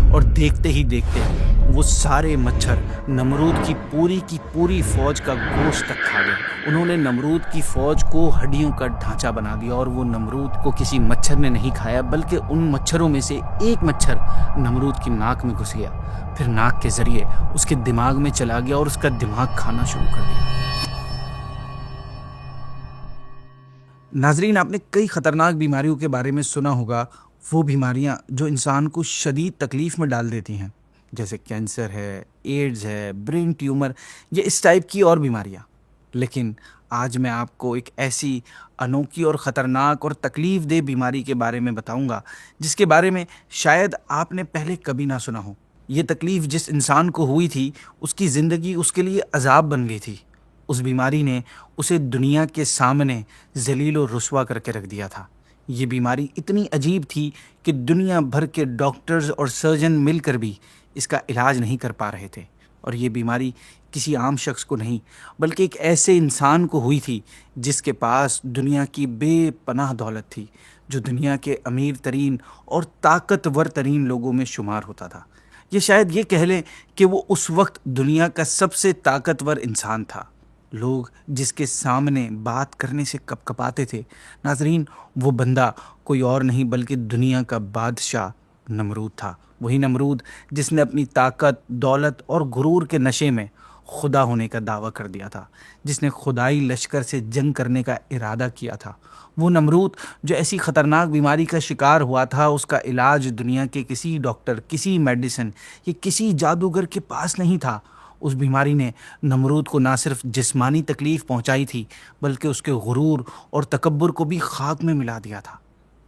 اور دیکھتے ہی دیکھتے وہ سارے مچھر نمرود کی پوری فوج کا گوشت تک کھا گئے۔ انہوں نے نمرود کی فوج کو ہڈیوں کا ڈھانچہ بنا دیا، اور وہ نمرود کو کسی مچھر نے نہیں کھایا، بلکہ ان مچھروں میں سے ایک مچھر نمرود کی ناک میں گھس گیا، پھر ناک کے ذریعے اس کے دماغ میں چلا گیا اور اس کا دماغ کھانا شروع کر دیا۔ ناظرین، آپ نے کئی خطرناک بیماریوں کے بارے میں سنا ہوگا، وہ بیماریاں جو انسان کو شدید تکلیف میں ڈال دیتی ہیں، جیسے کینسر ہے، ایڈز ہے، برین ٹیومر یا اس ٹائپ کی اور بیماریاں۔ لیکن آج میں آپ کو ایک ایسی انوکھی اور خطرناک اور تکلیف دہ بیماری کے بارے میں بتاؤں گا جس کے بارے میں شاید آپ نے پہلے کبھی نہ سنا ہو۔ یہ تکلیف جس انسان کو ہوئی تھی، اس کی زندگی اس کے لیے عذاب بن گئی تھی۔ اس بیماری نے اسے دنیا کے سامنے ذلیل و رسوا کر کے رکھ دیا تھا۔ یہ بیماری اتنی عجیب تھی کہ دنیا بھر کے ڈاکٹرز اور سرجن مل کر بھی اس کا علاج نہیں کر پا رہے تھے، اور یہ بیماری کسی عام شخص کو نہیں بلکہ ایک ایسے انسان کو ہوئی تھی جس کے پاس دنیا کی بے پناہ دولت تھی، جو دنیا کے امیر ترین اور طاقتور ترین لوگوں میں شمار ہوتا تھا، یا شاید یہ کہہ لیں کہ وہ اس وقت دنیا کا سب سے طاقتور انسان تھا۔ لوگ جس کے سامنے بات کرنے سے کپ کپاتے تھے، ناظرین، وہ بندہ کوئی اور نہیں بلکہ دنیا کا بادشاہ نمرود تھا۔ وہی نمرود جس نے اپنی طاقت، دولت اور غرور کے نشے میں خدا ہونے کا دعویٰ کر دیا تھا، جس نے خدائی لشکر سے جنگ کرنے کا ارادہ کیا تھا۔ وہ نمرود جو ایسی خطرناک بیماری کا شکار ہوا تھا، اس کا علاج دنیا کے کسی ڈاکٹر، کسی میڈیسن یا کسی جادوگر کے پاس نہیں تھا۔ اس بیماری نے نمرود کو نہ صرف جسمانی تکلیف پہنچائی تھی بلکہ اس کے غرور اور تکبر کو بھی خاک میں ملا دیا تھا۔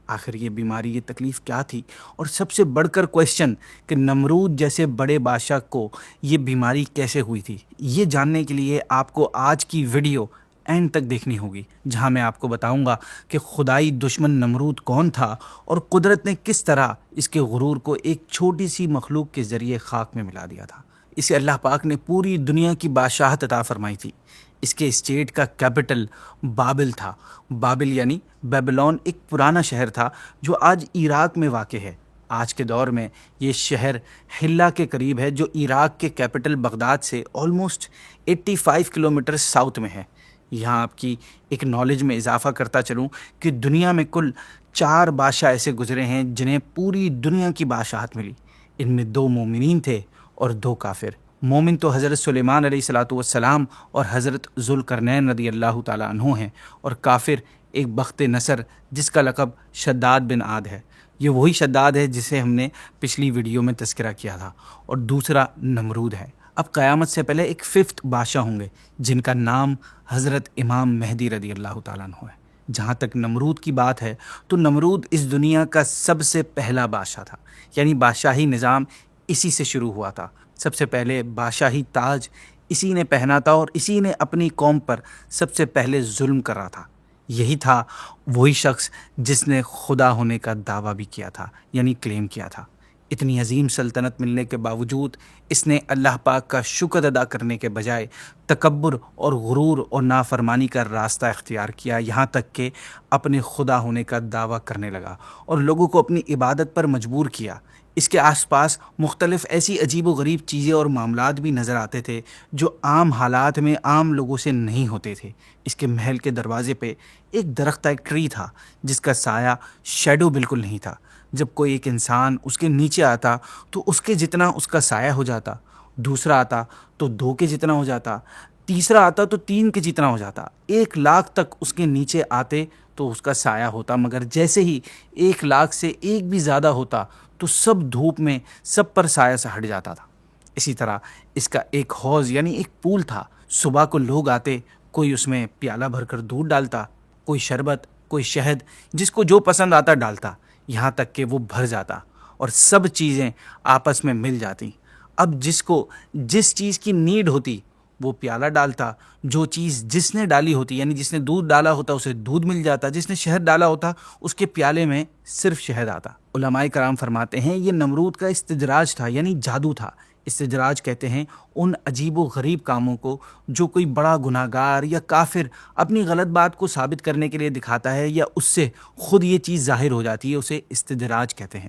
آخر یہ بیماری، یہ تکلیف کیا تھی؟ اور سب سے بڑھ کر کویسچن کہ نمرود جیسے بڑے بادشاہ کو یہ بیماری کیسے ہوئی تھی؟ یہ جاننے کے لیے آپ کو آج کی ویڈیو اینڈ تک دیکھنی ہوگی، جہاں میں آپ کو بتاؤں گا کہ خدائی دشمن نمرود کون تھا اور قدرت نے کس طرح اس کے غرور کو ایک چھوٹی سی مخلوق کے ذریعے خاک میں ملا دیا تھا۔ اسے اللہ پاک نے پوری دنیا کی بادشاہت عطا فرمائی تھی۔ اس کے اسٹیٹ کا کیپٹل بابل تھا۔ بابل یعنی بیبلون ایک پرانا شہر تھا جو آج عراق میں واقع ہے۔ آج کے دور میں یہ شہر حلہ کے قریب ہے، جو عراق کے کیپٹل بغداد سے آلموسٹ 85 کلومیٹر ساؤتھ میں ہے۔ یہاں آپ کی ایک نالج میں اضافہ کرتا چلوں کہ دنیا میں کل 4 بادشاہ ایسے گزرے ہیں جنہیں پوری دنیا کی بادشاہت ملی۔ ان میں 2 مومنین تھے اور 2 کافر۔ مومن تو حضرت سلیمان علیہ السلام اور حضرت ذوالقرنین رضی اللہ تعالیٰ عنہ ہیں، اور کافر ایک بخت نصر جس کا لقب شداد بن عاد ہے۔ یہ وہی شداد ہے جسے ہم نے پچھلی ویڈیو میں تذکرہ کیا تھا، اور دوسرا نمرود ہے۔ اب قیامت سے پہلے ایک 5th بادشاہ ہوں گے جن کا نام حضرت امام مہدی رضی اللہ تعالیٰ عنہ ہے۔ جہاں تک نمرود کی بات ہے تو نمرود اس دنیا کا سب سے پہلا بادشاہ تھا، یعنی بادشاہی نظام اسی سے شروع ہوا تھا۔ سب سے پہلے بادشاہی تاج اسی نے پہنا تھا، اور اسی نے اپنی قوم پر سب سے پہلے ظلم کرا تھا۔ یہی تھا وہی شخص جس نے خدا ہونے کا دعویٰ بھی کیا تھا، یعنی کلیم کیا تھا۔ اتنی عظیم سلطنت ملنے کے باوجود اس نے اللہ پاک کا شکر ادا کرنے کے بجائے تکبر اور غرور اور نافرمانی کا راستہ اختیار کیا، یہاں تک کہ اپنے خدا ہونے کا دعویٰ کرنے لگا اور لوگوں کو اپنی عبادت پر مجبور کیا۔ اس کے آس پاس مختلف ایسی عجیب و غریب چیزیں اور معاملات بھی نظر آتے تھے جو عام حالات میں عام لوگوں سے نہیں ہوتے تھے۔ اس کے محل کے دروازے پہ ایک درخت تھا، ایک ٹری تھا جس کا سایہ، شیڈو بالکل نہیں تھا۔ جب کوئی ایک انسان اس کے نیچے آتا تو اس کے جتنا اس کا سایہ ہو جاتا، دوسرا آتا تو 2 کے جتنا ہو جاتا، تیسرا آتا تو 3 کے جتنا ہو جاتا، 1 لاکھ تک اس کے نیچے آتے تو اس کا سایہ ہوتا، مگر جیسے ہی 1 لاکھ سے 1 بھی زیادہ ہوتا تو سب دھوپ میں سب پر سایہ سے ہٹ جاتا تھا۔ اسی طرح اس کا ایک حوض یعنی ایک پول تھا۔ صبح کو لوگ آتے، کوئی اس میں پیالہ بھر کر دودھ ڈالتا، کوئی شربت، کوئی شہد، جس کو جو پسند آتا ڈالتا، یہاں تک کہ وہ بھر جاتا اور سب چیزیں آپس میں مل جاتی۔ اب جس کو جس چیز کی نیڈ ہوتی وہ پیالہ ڈالتا، جو چیز جس نے ڈالی ہوتی یعنی جس نے دودھ ڈالا ہوتا اسے دودھ مل جاتا، جس نے شہد ڈالا ہوتا اس کے پیالے میں صرف شہد آتا۔ علماء کرام فرماتے ہیں یہ نمرود کا استدراج تھا، یعنی جادو تھا۔ استدراج کہتے ہیں ان عجیب و غریب کاموں کو جو کوئی بڑا گناہگار یا کافر اپنی غلط بات کو ثابت کرنے کے لیے دکھاتا ہے، یا اس سے خود یہ چیز ظاہر ہو جاتی ہے، اسے استدراج کہتے ہیں۔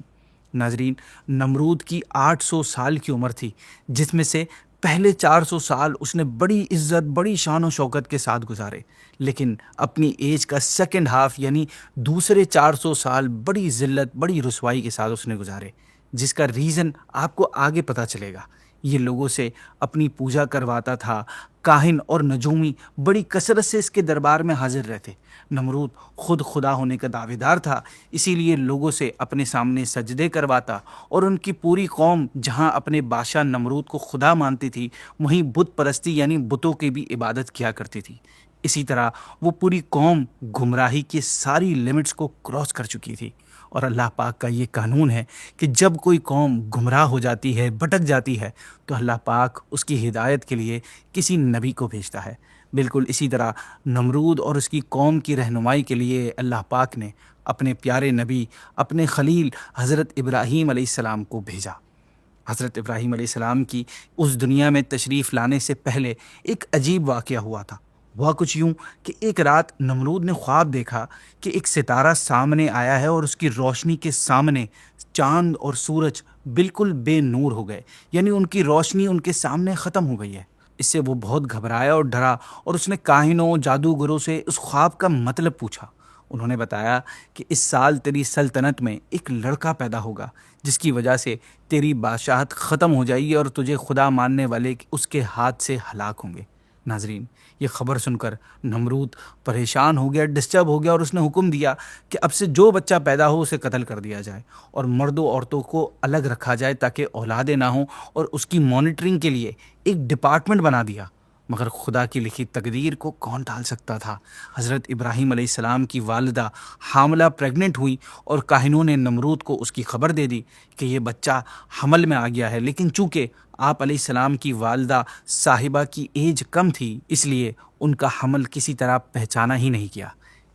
ناظرین، نمرود کی 800 سال کی عمر تھی، جس میں سے پہلے 400 سال اس نے بڑی عزت، بڑی شان و شوکت کے ساتھ گزارے، لیکن اپنی ایج کا سیکنڈ ہاف یعنی دوسرے 400 سال بڑی ذلت، بڑی رسوائی کے ساتھ اس نے گزارے، جس کا ریزن آپ کو آگے پتہ چلے گا۔ یہ لوگوں سے اپنی پوجا کرواتا تھا، کاہن اور نجومی بڑی کثرت سے اس کے دربار میں حاضر رہتے۔ نمرود خود خدا ہونے کا دعوے دار تھا، اسی لیے لوگوں سے اپنے سامنے سجدے کرواتا، اور ان کی پوری قوم جہاں اپنے بادشاہ نمرود کو خدا مانتی تھی، وہیں بت پرستی یعنی بتوں کی بھی عبادت کیا کرتی تھی۔ اسی طرح وہ پوری قوم گمراہی کی ساری لمٹس کو کراس کر چکی تھی، اور اللہ پاک کا یہ قانون ہے کہ جب کوئی قوم گمراہ ہو جاتی ہے، بھٹک جاتی ہے، تو اللہ پاک اس کی ہدایت کے لیے کسی نبی کو بھیجتا ہے۔ بالکل اسی طرح نمرود اور اس کی قوم کی رہنمائی کے لیے اللہ پاک نے اپنے پیارے نبی، اپنے خلیل حضرت ابراہیم علیہ السلام کو بھیجا۔ حضرت ابراہیم علیہ السلام کی اس دنیا میں تشریف لانے سے پہلے ایک عجیب واقعہ ہوا تھا۔ ہوا کچھ یوں کہ ایک رات نمرود نے خواب دیکھا کہ ایک ستارہ سامنے آیا ہے، اور اس کی روشنی کے سامنے چاند اور سورج بالکل بے نور ہو گئے، یعنی ان کی روشنی ان کے سامنے ختم ہو گئی ہے۔ اس سے وہ بہت گھبرایا اور ڈرا، اور اس نے کاہنوں، جادوگروں سے اس خواب کا مطلب پوچھا۔ انہوں نے بتایا کہ اس سال تیری سلطنت میں ایک لڑکا پیدا ہوگا، جس کی وجہ سے تیری بادشاہت ختم ہو جائے گی، اور تجھے خدا ماننے والے اس کے ہاتھ سے ہلاک ہوں گے۔ ناظرین، یہ خبر سن کر نمرود پریشان ہو گیا، ڈسٹرب ہو گیا، اور اس نے حکم دیا کہ اب سے جو بچہ پیدا ہو اسے قتل کر دیا جائے، اور مرد و عورتوں کو الگ رکھا جائے تاکہ اولادیں نہ ہوں، اور اس کی مانیٹرنگ کے لیے ایک ڈپارٹمنٹ بنا دیا۔ مگر خدا کی لکھی تقدیر کو کون ٹال سکتا تھا؟ حضرت ابراہیم علیہ السلام کی والدہ حاملہ پریگننٹ ہوئی، اور کاہنوں نے نمرود کو اس کی خبر دے دی کہ یہ بچہ حمل میں آ گیا ہے، لیکن چونکہ آپ علیہ السلام کی والدہ صاحبہ کی ایج کم تھی، اس لیے ان کا حمل کسی طرح پہچانا ہی نہیں کیا۔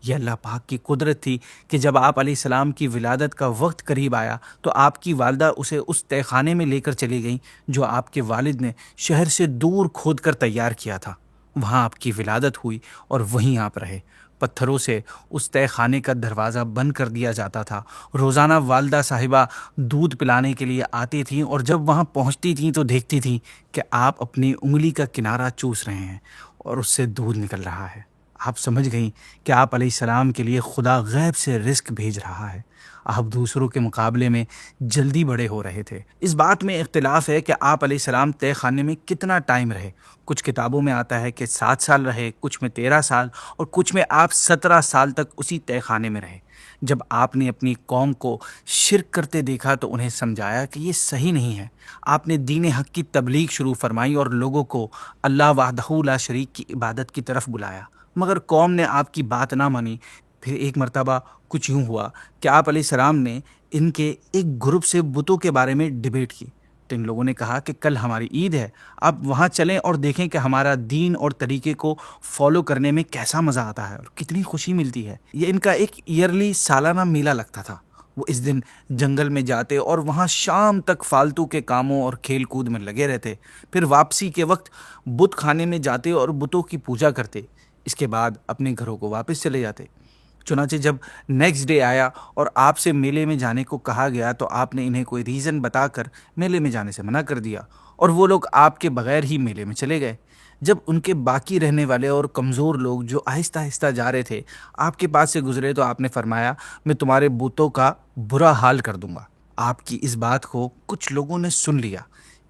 یہ اللہ پاک کی قدرت تھی کہ جب آپ علیہ السلام کی ولادت کا وقت قریب آیا تو آپ کی والدہ اسے اس تہہ خانے میں لے کر چلی گئیں جو آپ کے والد نے شہر سے دور کھود کر تیار کیا تھا۔ وہاں آپ کی ولادت ہوئی اور وہیں آپ رہے۔ پتھروں سے اس تہہ خانے کا دروازہ بند کر دیا جاتا تھا۔ روزانہ والدہ صاحبہ دودھ پلانے کے لیے آتی تھیں، اور جب وہاں پہنچتی تھیں تو دیکھتی تھیں کہ آپ اپنی انگلی کا کنارہ چوس رہے ہیں اور اس سے دودھ نکل رہا ہے۔ آپ سمجھ گئیں کہ آپ علیہ السلام کے لیے خدا غیب سے رزق بھیج رہا ہے۔ آپ دوسروں کے مقابلے میں جلدی بڑے ہو رہے تھے۔ اس بات میں اختلاف ہے کہ آپ علیہ السلام تہہ خانے میں کتنا ٹائم رہے۔ کچھ کتابوں میں آتا ہے کہ 7 سال رہے، کچھ میں 13 سال، اور کچھ میں آپ 17 سال تک اسی تہہ خانے میں رہے۔ جب آپ نے اپنی قوم کو شرک کرتے دیکھا تو انہیں سمجھایا کہ یہ صحیح نہیں ہے۔ آپ نے دین حق کی تبلیغ شروع فرمائی اور لوگوں کو اللہ وحدہ لا شریک کی عبادت کی طرف بلایا، مگر قوم نے آپ کی بات نہ مانی۔ پھر ایک مرتبہ کچھ یوں ہوا کہ آپ علیہ السلام نے ان کے ایک گروپ سے بتوں کے بارے میں ڈیبیٹ کی، تو ان لوگوں نے کہا کہ کل ہماری عید ہے، آپ وہاں چلیں اور دیکھیں کہ ہمارا دین اور طریقے کو فالو کرنے میں کیسا مزہ آتا ہے اور کتنی خوشی ملتی ہے۔ یہ ان کا ایک ایئرلی سالانہ میلہ لگتا تھا۔ وہ اس دن جنگل میں جاتے اور وہاں شام تک فالتو کے کاموں اور کھیل کود میں لگے رہتے، پھر واپسی کے وقت بت خانے میں جاتے اور بتوں کی پوجا کرتے، اس کے بعد اپنے گھروں کو واپس چلے جاتے۔ چنانچہ جب نیکسٹ ڈے آیا اور آپ سے میلے میں جانے کو کہا گیا تو آپ نے انہیں کوئی ریزن بتا کر میلے میں جانے سے منع کر دیا، اور وہ لوگ آپ کے بغیر ہی میلے میں چلے گئے۔ جب ان کے باقی رہنے والے اور کمزور لوگ جو آہستہ آہستہ جا رہے تھے آپ کے پاس سے گزرے تو آپ نے فرمایا، میں تمہارے بتوں کا برا حال کر دوں گا۔ آپ کی اس بات کو کچھ لوگوں نے سن لیا۔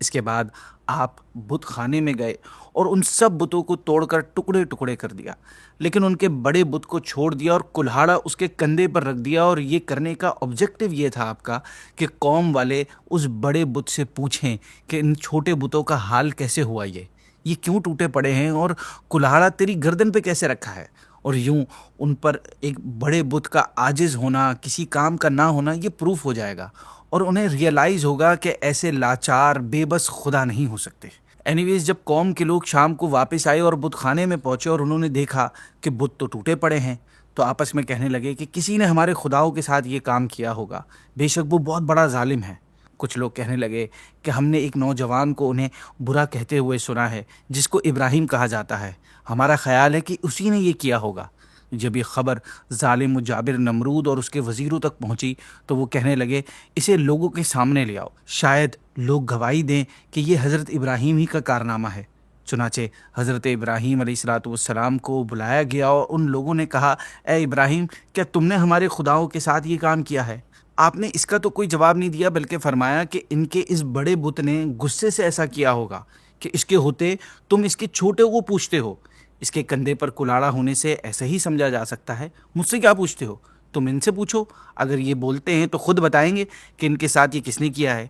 اس کے بعد آپ بت خانے میں گئے اور ان سب بتوں کو توڑ کر ٹکڑے ٹکڑے کر دیا، لیکن ان کے بڑے بت کو چھوڑ دیا اور کلہاڑا اس کے کندھے پر رکھ دیا، اور یہ کرنے کا آبجیکٹیو یہ تھا آپ کا کہ قوم والے اس بڑے بت سے پوچھیں کہ ان چھوٹے بتوں کا حال کیسے ہوا، یہ کیوں ٹوٹے پڑے ہیں، اور کلہاڑا تیری گردن پہ کیسے رکھا ہے۔ اور یوں ان پر ایک بڑے بت کا عاجز ہونا، کسی کام کا نہ ہونا، یہ پروف ہو جائے گا، اور انہیں ریئلائز ہوگا کہ ایسے لاچار بے بس خدا نہیں ہو سکتے۔ اینی ویز، جب قوم کے لوگ شام کو واپس آئے اور بت خانے میں پہنچے اور انہوں نے دیکھا کہ بت تو ٹوٹے پڑے ہیں، تو آپس میں کہنے لگے کہ کسی نے ہمارے خداؤں کے ساتھ یہ کام کیا ہوگا، بے شک وہ بہت بڑا ظالم ہے۔ کچھ لوگ کہنے لگے کہ ہم نے ایک نوجوان کو انہیں برا کہتے ہوئے سنا ہے جس کو ابراہیم کہا جاتا ہے، ہمارا خیال ہے کہ اسی نے یہ کیا ہوگا۔ جب یہ خبر ظالم و جابر نمرود اور اس کے وزیروں تک پہنچی تو وہ کہنے لگے اسے لوگوں کے سامنے لے آؤ، شاید لوگ گواہی دیں کہ یہ حضرت ابراہیم ہی کا کارنامہ ہے۔ چنانچہ حضرت ابراہیم علیہ الصلاۃ والسلام کو بلایا گیا اور ان لوگوں نے کہا، اے ابراہیم، کیا تم نے ہمارے خداؤں کے ساتھ یہ کام کیا ہے؟ آپ نے اس کا تو کوئی جواب نہیں دیا، بلکہ فرمایا کہ ان کے اس بڑے بت نے غصے سے ایسا کیا ہوگا کہ اس کے ہوتے تم اس کے چھوٹے کو پوچھتے ہو۔ اس کے کندھے پر کلاڑا ہونے سے ایسا ہی سمجھا جا سکتا ہے، مجھ سے کیا پوچھتے ہو؟ تم ان سے پوچھو، اگر یہ بولتے ہیں تو خود بتائیں گے کہ ان کے ساتھ یہ کس نے کیا ہے۔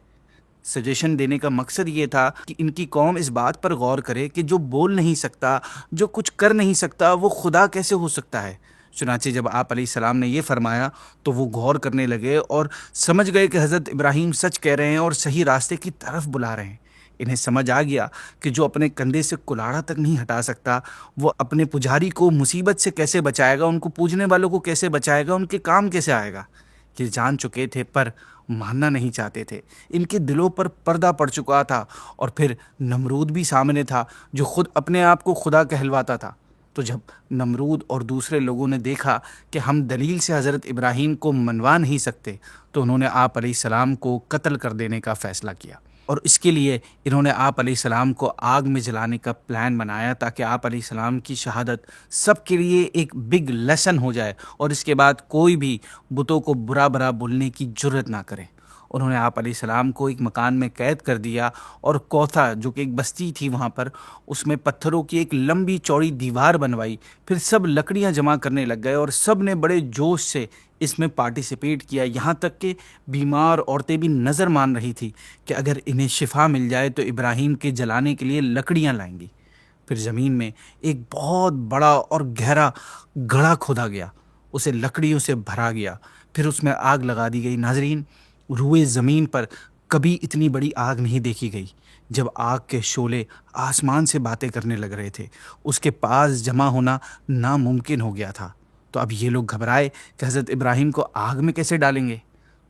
سجیشن دینے کا مقصد یہ تھا کہ ان کی قوم اس بات پر غور کرے کہ جو بول نہیں سکتا، جو کچھ کر نہیں سکتا، وہ خدا کیسے ہو سکتا ہے۔ چنانچہ جب آپ علیہ السلام نے یہ فرمایا تو وہ غور کرنے لگے اور سمجھ گئے کہ حضرت ابراہیم سچ کہہ رہے ہیں اور صحیح راستے کی طرف بلا رہے ہیں۔ انہیں سمجھ آ گیا کہ جو اپنے کندھے سے کلاڑا تک نہیں ہٹا سکتا، وہ اپنے پجاری کو مصیبت سے کیسے بچائے گا، ان کو پوجنے والوں کو کیسے بچائے گا، ان کے کام کیسے آئے گا۔ یہ جان چکے تھے پر ماننا نہیں چاہتے تھے۔ ان کے دلوں پر پردہ پڑ چکا تھا، اور پھر نمرود بھی سامنے تھا جو خود اپنے آپ کو خدا کہلواتا تھا۔ تو جب نمرود اور دوسرے لوگوں نے دیکھا کہ ہم دلیل سے حضرت ابراہیم کو منوا نہیں سکتے، تو انہوں نے آپ علیہ السلام کو قتل کر دینے کا فیصلہ کیا، اور اس کے لیے انہوں نے آپ علیہ السلام کو آگ میں جلانے کا پلان بنایا تاکہ آپ علیہ السلام کی شہادت سب کے لیے ایک بگ لیسن ہو جائے، اور اس کے بعد کوئی بھی بتوں کو برا برا بولنے کی جرت نہ کرے۔ انہوں نے آپ علیہ السلام کو ایک مکان میں قید کر دیا، اور کوتھا جو کہ ایک بستی تھی وہاں پر، اس میں پتھروں کی ایک لمبی چوڑی دیوار بنوائی۔ پھر سب لکڑیاں جمع کرنے لگ گئے اور سب نے بڑے جوش سے اس میں پارٹیسپیٹ کیا، یہاں تک کہ بیمار عورتیں بھی نظر مان رہی تھی کہ اگر انہیں شفا مل جائے تو ابراہیم کے جلانے کے لیے لکڑیاں لائیں گی۔ پھر زمین میں ایک بہت بڑا اور گہرا گڑھا کھودا گیا، اسے لکڑیوں سے بھرا گیا، پھر اس میں آگ لگا دی گئی۔ ناظرین، روئے زمین پر کبھی اتنی بڑی آگ نہیں دیکھی گئی۔ جب آگ کے شعلے آسمان سے باتیں کرنے لگ رہے تھے، اس کے پاس جمع ہونا ناممکن ہو گیا تھا۔ تو اب یہ لوگ گھبرائے کہ حضرت ابراہیم کو آگ میں کیسے ڈالیں گے۔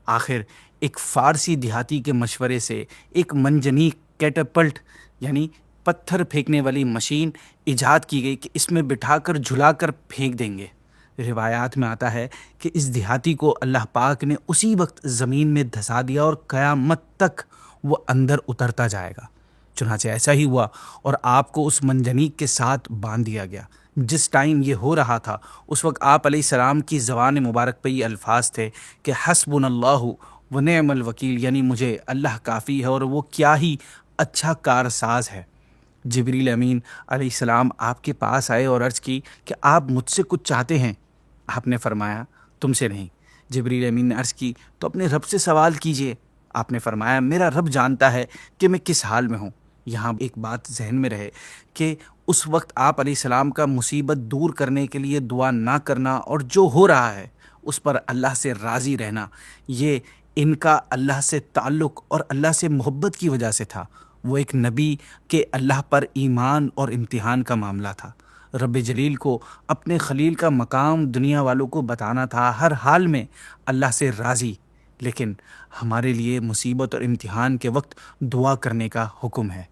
آخر ایک فارسی دیہاتی کے مشورے سے ایک منجنیق کیٹاپلٹ یعنی پتھر پھینکنے والی مشین ایجاد کی گئی کہ اس میں بٹھا کر جھلا کر پھینک دیں گے۔ روایات میں آتا ہے کہ اس دیہاتی کو اللہ پاک نے اسی وقت زمین میں دھسا دیا اور قیامت تک وہ اندر اترتا جائے گا۔ چنانچہ ایسا ہی ہوا، اور آپ کو اس منجنیق کے ساتھ باندھ دیا گیا۔ جس ٹائم یہ ہو رہا تھا اس وقت آپ علیہ السلام کی زبان مبارک پہ یہ الفاظ تھے کہ حسبنا اللہ و نعم الوکیل، یعنی مجھے اللہ کافی ہے اور وہ کیا ہی اچھا کارساز ہے۔ جبریل امین علیہ السلام آپ کے پاس آئے اور عرض کی کہ آپ مجھ سے کچھ چاہتے ہیں؟ آپ نے فرمایا تم سے نہیں۔ جبریل امین نے عرض کی تو اپنے رب سے سوال کیجئے۔ آپ نے فرمایا میرا رب جانتا ہے کہ میں کس حال میں ہوں۔ یہاں ایک بات ذہن میں رہے کہ اس وقت آپ علیہ السلام کا مصیبت دور کرنے کے لیے دعا نہ کرنا اور جو ہو رہا ہے اس پر اللہ سے راضی رہنا، یہ ان کا اللہ سے تعلق اور اللہ سے محبت کی وجہ سے تھا۔ وہ ایک نبی کے اللہ پر ایمان اور امتحان کا معاملہ تھا۔ رب جلیل کو اپنے خلیل کا مقام دنیا والوں کو بتانا تھا، ہر حال میں اللہ سے راضی، لیکن ہمارے لیے مصیبت اور امتحان کے وقت دعا کرنے کا حکم ہے۔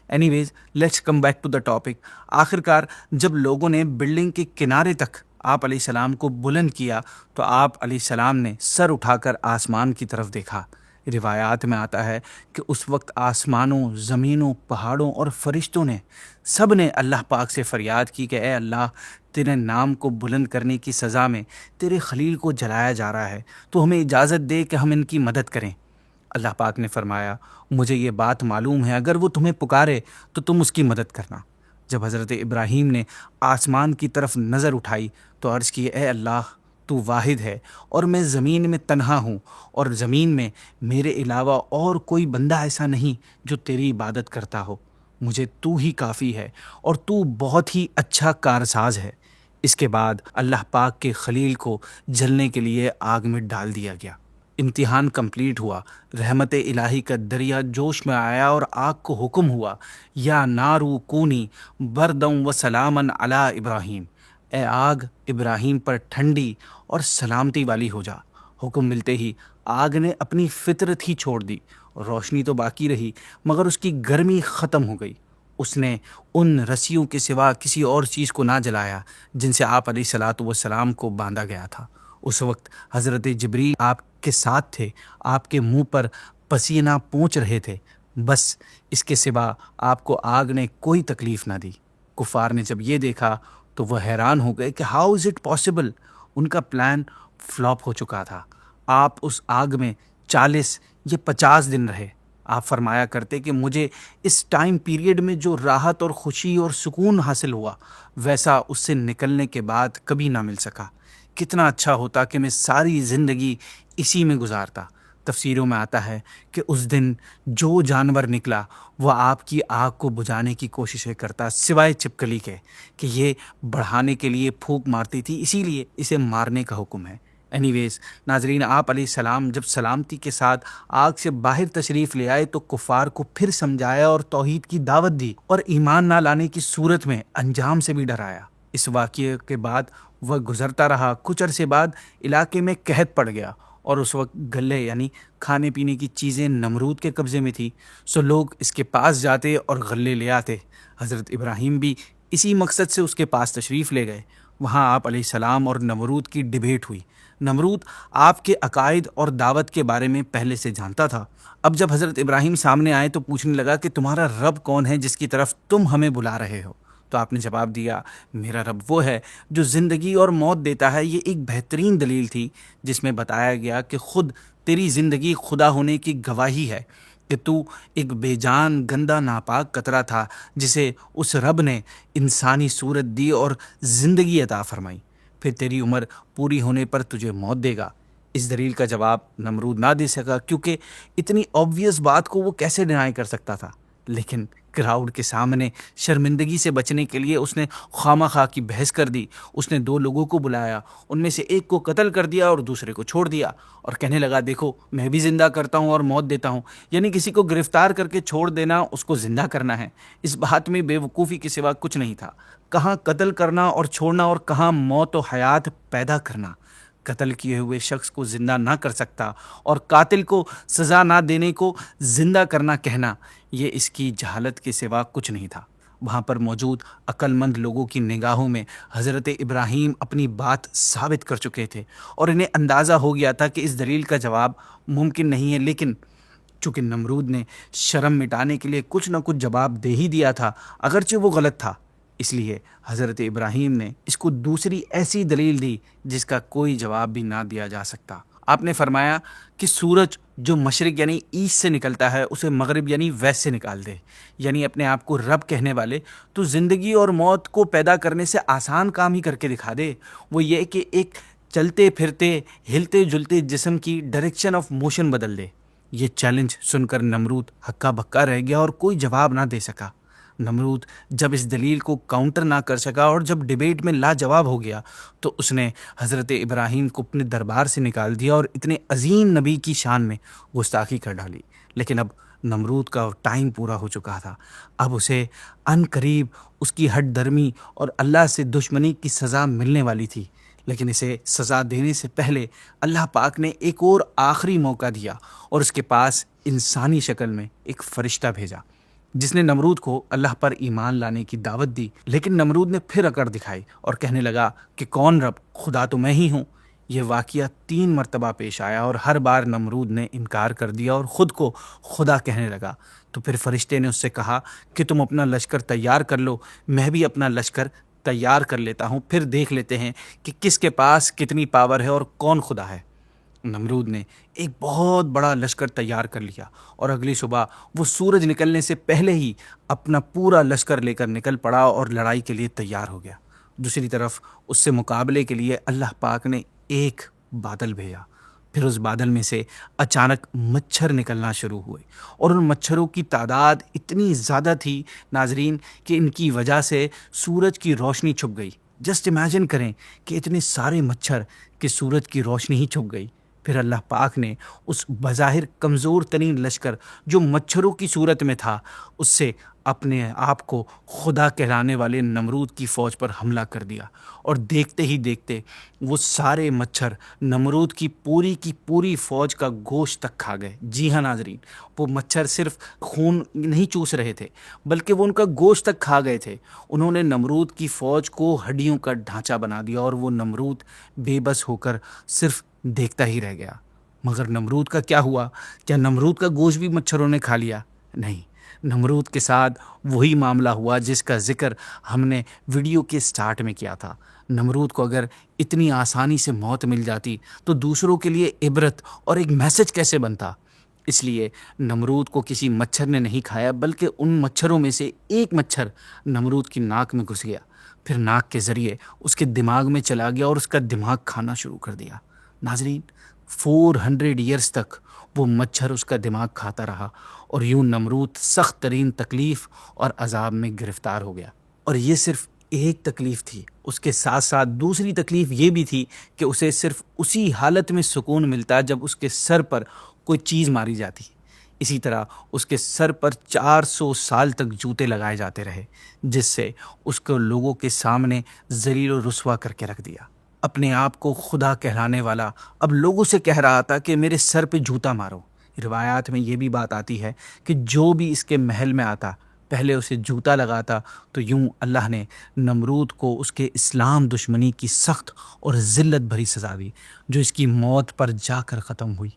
Anyways let's come back to the topic. آخرکار جب لوگوں نے بلڈنگ کے کنارے تک آپ علیہ السلام کو بلند کیا تو آپ علیہ السلام نے سر اٹھا کر آسمان کی طرف دیکھا۔ روایات میں آتا ہے کہ اس وقت آسمانوں، زمینوں، پہاڑوں اور فرشتوں نے سب نے اللہ پاک سے فریاد کی کہ اے اللہ، تیرے نام کو بلند کرنے کی سزا میں تیرے خلیل کو جلایا جا رہا ہے، تو ہمیں اجازت دے کہ ہم ان کی مدد کریں۔ اللہ پاک نے فرمایا مجھے یہ بات معلوم ہے، اگر وہ تمہیں پکارے تو تم اس کی مدد کرنا۔ جب حضرت ابراہیم نے آسمان کی طرف نظر اٹھائی تو عرض کی اے اللہ، تو واحد ہے اور میں زمین میں تنہا ہوں، اور زمین میں میرے علاوہ اور کوئی بندہ ایسا نہیں جو تیری عبادت کرتا ہو۔ مجھے تو ہی کافی ہے اور تو بہت ہی اچھا کارساز ہے۔ اس کے بعد اللہ پاک کے خلیل کو جلنے کے لیے آگ میں ڈال دیا گیا۔ امتحان کمپلیٹ ہوا، رحمت الہی کا دریا جوش میں آیا اور آگ کو حکم ہوا یا نارو کونی بردم و سلامن علی ابراہیم، اے آگ ابراہیم پر ٹھنڈی اور سلامتی والی ہو جا۔ حکم ملتے ہی آگ نے اپنی فطرت ہی چھوڑ دی، روشنی تو باقی رہی مگر اس کی گرمی ختم ہو گئی۔ اس نے ان رسیوں کے سوا کسی اور چیز کو نہ جلایا جن سے آپ علیہ الصلاۃ والسلام کو باندھا گیا تھا۔ اس وقت حضرت جبریل آپ کے ساتھ تھے، آپ کے منہ پر پسینہ پونچھ رہے تھے، بس اس کے سوا آپ کو آگ نے کوئی تکلیف نہ دی۔ کفار نے جب یہ دیکھا تو وہ حیران ہو گئے کہ ہاؤ از اٹ پاسبل، ان کا پلان فلاپ ہو چکا تھا۔ آپ اس آگ میں 40 یا 50 دن رہے۔ آپ فرمایا کرتے کہ مجھے اس ٹائم پیریڈ میں جو راحت اور خوشی اور سکون حاصل ہوا ویسا اس سے نکلنے کے بعد کبھی نہ مل سکا۔ کتنا اچھا ہوتا کہ میں ساری زندگی اسی میں گزارتا۔ تفسیروں میں آتا ہے کہ اس دن جو جانور نکلا وہ آپ کی آگ کو بجھانے کی کوششیں کرتا سوائے چھپکلی کے کہ یہ بڑھانے کے لیے پھونک مارتی تھی، اسی لیے اسے مارنے کا حکم ہے۔ اینی ویز ناظرین، آپ علیہ السلام جب سلامتی کے ساتھ آگ سے باہر تشریف لے آئے تو کفار کو پھر سمجھایا اور توحید کی دعوت دی اور ایمان نہ لانے کی صورت میں انجام سے بھی ڈرایا۔ اس واقعے کے بعد وہ گزرتا رہا۔ کچھ عرصے بعد علاقے میں قحط پڑ گیا اور اس وقت گلے یعنی کھانے پینے کی چیزیں نمرود کے قبضے میں تھی، سو لوگ اس کے پاس جاتے اور غلے لے آتے۔ حضرت ابراہیم بھی اسی مقصد سے اس کے پاس تشریف لے گئے۔ وہاں آپ علیہ السلام اور نمرود کی ڈیبیٹ ہوئی۔ نمرود آپ کے عقائد اور دعوت کے بارے میں پہلے سے جانتا تھا۔ اب جب حضرت ابراہیم سامنے آئے تو پوچھنے لگا کہ تمہارا رب کون ہے جس کی طرف تم ہمیں بلا رہے ہو؟ تو آپ نے جواب دیا، میرا رب وہ ہے جو زندگی اور موت دیتا ہے۔ یہ ایک بہترین دلیل تھی جس میں بتایا گیا کہ خود تیری زندگی خدا ہونے کی گواہی ہے کہ تو ایک بے جان گندا ناپاک قطرہ تھا جسے اس رب نے انسانی صورت دی اور زندگی عطا فرمائی، پھر تیری عمر پوری ہونے پر تجھے موت دے گا۔ اس دلیل کا جواب نمرود نہ دے سکا کیونکہ اتنی آبویس بات کو وہ کیسے ڈینائی کر سکتا تھا، لیکن کراؤڈ کے سامنے شرمندگی سے بچنے کے لیے اس نے خواہ خواہ کی بحث کر دی۔ اس نے 2 لوگوں کو بلایا، ان میں سے ایک کو قتل کر دیا اور دوسرے کو چھوڑ دیا، اور کہنے لگا دیکھو میں بھی زندہ کرتا ہوں اور موت دیتا ہوں، یعنی کسی کو گرفتار کر کے چھوڑ دینا اس کو زندہ کرنا ہے۔ اس بات میں بے وقوفی کے سوا کچھ نہیں تھا۔ کہاں قتل کرنا اور چھوڑنا اور کہاں موت و حیات پیدا کرنا۔ قتل کیے ہوئے شخص کو زندہ نہ کر سکتا اور قاتل کو سزا نہ دینے کو زندہ کرنا کہنا، یہ اس کی جہالت کے سوا کچھ نہیں تھا۔ وہاں پر موجود عقل مند لوگوں کی نگاہوں میں حضرت ابراہیم اپنی بات ثابت کر چکے تھے اور انہیں اندازہ ہو گیا تھا کہ اس دلیل کا جواب ممکن نہیں ہے، لیکن چونکہ نمرود نے شرم مٹانے کے لیے کچھ نہ کچھ جواب دے ہی دیا تھا اگرچہ وہ غلط تھا، اس لیے حضرت ابراہیم نے اس کو دوسری ایسی دلیل دی جس کا کوئی جواب بھی نہ دیا جا سکتا۔ آپ نے فرمایا کہ سورج جو مشرق یعنی ایسٹ سے نکلتا ہے اسے مغرب یعنی ویسٹ سے نکال دے، یعنی اپنے آپ کو رب کہنے والے تو زندگی اور موت کو پیدا کرنے سے آسان کام ہی کر کے دکھا دے، وہ یہ کہ ایک چلتے پھرتے ہلتے جلتے جسم کی ڈائریکشن آف موشن بدل دے۔ یہ چیلنج سن کر نمرود ہکا بکا رہ گیا اور کوئی جواب نہ دے سکا۔ نمرود جب اس دلیل کو کاؤنٹر نہ کر سکا اور جب ڈیبیٹ میں لاجواب ہو گیا تو اس نے حضرت ابراہیم کو اپنے دربار سے نکال دیا اور اتنے عظیم نبی کی شان میں گستاخی کر ڈالی۔ لیکن اب نمرود کا ٹائم پورا ہو چکا تھا، اب اسے ان قریب اس کی ہٹ درمی اور اللہ سے دشمنی کی سزا ملنے والی تھی۔ لیکن اسے سزا دینے سے پہلے اللہ پاک نے ایک اور آخری موقع دیا اور اس کے پاس انسانی شکل میں ایک فرشتہ بھیجا جس نے نمرود کو اللہ پر ایمان لانے کی دعوت دی۔ لیکن نمرود نے پھر اکڑ دکھائی اور کہنے لگا کہ کون رب؟ خدا تو میں ہی ہوں۔ یہ واقعہ 3 مرتبہ پیش آیا اور ہر بار نمرود نے انکار کر دیا اور خود کو خدا کہنے لگا۔ تو پھر فرشتے نے اس سے کہا کہ تم اپنا لشکر تیار کر لو، میں بھی اپنا لشکر تیار کر لیتا ہوں، پھر دیکھ لیتے ہیں کہ کس کے پاس کتنی پاور ہے اور کون خدا ہے۔ نمرود نے ایک بہت بڑا لشکر تیار کر لیا اور اگلی صبح وہ سورج نکلنے سے پہلے ہی اپنا پورا لشکر لے کر نکل پڑا اور لڑائی کے لیے تیار ہو گیا۔ دوسری طرف اس سے مقابلے کے لیے اللہ پاک نے ایک بادل بھیجا، پھر اس بادل میں سے اچانک مچھر نکلنا شروع ہوئے اور ان مچھروں کی تعداد اتنی زیادہ تھی ناظرین کہ ان کی وجہ سے سورج کی روشنی چھپ گئی۔ جسٹ امیجن کریں کہ اتنے سارے مچھر کہ سورج کی روشنی ہی چھپ گئی۔ پھر اللہ پاک نے اس بظاہر کمزور ترین لشکر جو مچھروں کی صورت میں تھا اس سے اپنے آپ کو خدا کہلانے والے نمرود کی فوج پر حملہ کر دیا، اور دیکھتے ہی دیکھتے وہ سارے مچھر نمرود کی پوری فوج کا گوشت تک کھا گئے۔ جی ہاں ناظرین، وہ مچھر صرف خون نہیں چوس رہے تھے بلکہ وہ ان کا گوشت تک کھا گئے تھے۔ انہوں نے نمرود کی فوج کو ہڈیوں کا ڈھانچہ بنا دیا اور وہ نمرود بے بس ہو کر صرف دیکھتا ہی رہ گیا۔ مگر نمرود کا کیا ہوا؟ کیا نمرود کا گوشت بھی مچھروں نے کھا لیا؟ نہیں، نمرود کے ساتھ وہی معاملہ ہوا جس کا ذکر ہم نے ویڈیو کے سٹارٹ میں کیا تھا۔ نمرود کو اگر اتنی آسانی سے موت مل جاتی تو دوسروں کے لیے عبرت اور ایک میسج کیسے بنتا؟ اس لیے نمرود کو کسی مچھر نے نہیں کھایا بلکہ ان مچھروں میں سے ایک مچھر نمرود کی ناک میں گھس گیا، پھر ناک کے ذریعے اس کے دماغ میں چلا گیا اور اس کا دماغ کھانا شروع کر دیا۔ ناظرین، 400 ایئرز تک وہ مچھر اس کا دماغ کھاتا رہا، اور یوں نمرود سخت ترین تکلیف اور عذاب میں گرفتار ہو گیا۔ اور یہ صرف ایک تکلیف تھی، اس کے ساتھ ساتھ دوسری تکلیف یہ بھی تھی کہ اسے صرف اسی حالت میں سکون ملتا جب اس کے سر پر کوئی چیز ماری جاتی۔ اسی طرح اس کے سر پر 400 سال تک جوتے لگائے جاتے رہے، جس سے اس کو لوگوں کے سامنے ذلیل و رسوا کر کے رکھ دیا۔ اپنے آپ کو خدا کہلانے والا اب لوگوں سے کہہ رہا تھا کہ میرے سر پہ جوتا مارو۔ روایات میں یہ بھی بات آتی ہے کہ جو بھی اس کے محل میں آتا پہلے اسے جوتا لگاتا، تو یوں اللہ نے نمرود کو اس کے اسلام دشمنی کی سخت اور ذلت بھری سزا دی جو اس کی موت پر جا کر ختم ہوئی۔